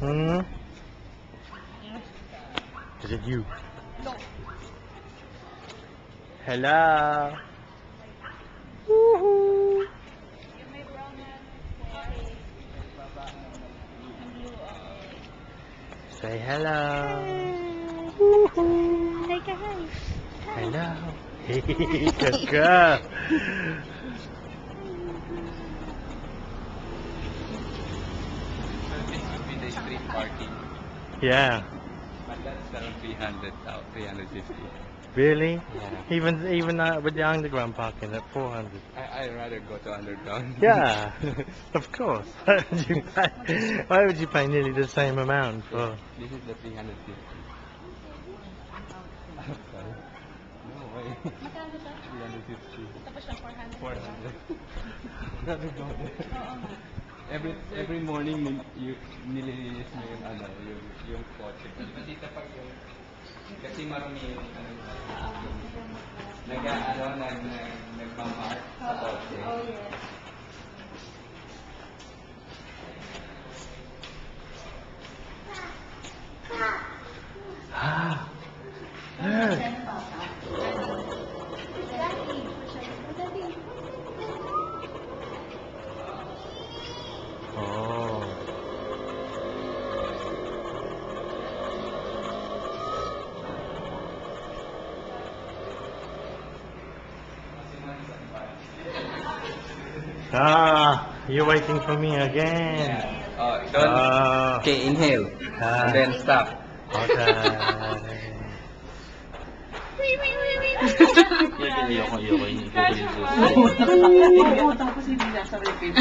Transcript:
Hmm? Is it you? No. Hello. Woohoo. Yung may brown na okay. Ang blue, Say hello. Woohoo. Hi ka, hi. Hello. Kaka. This would be the street parking, Yeah. but that's around 350. Really? Yeah. Even with the underground parking at 400. I'd rather go to underground. Yeah, of course. Why would you pay nearly the same amount for? This is the 350. Sorry. No way. Magkano to? 350. Tapos na 400. 400. Rather go there. Oo nga. Every morning nililinis mo yung yung kotse. Dito pag yung kasi marami yung nagmamark sa kotse. Oh, yes. Ah, look. Oh. Ah, you're waiting for me again. Don't. Okay, inhale. Ah. And then stop. Okay. Ayoko yung Tapos hindi nasa repeat.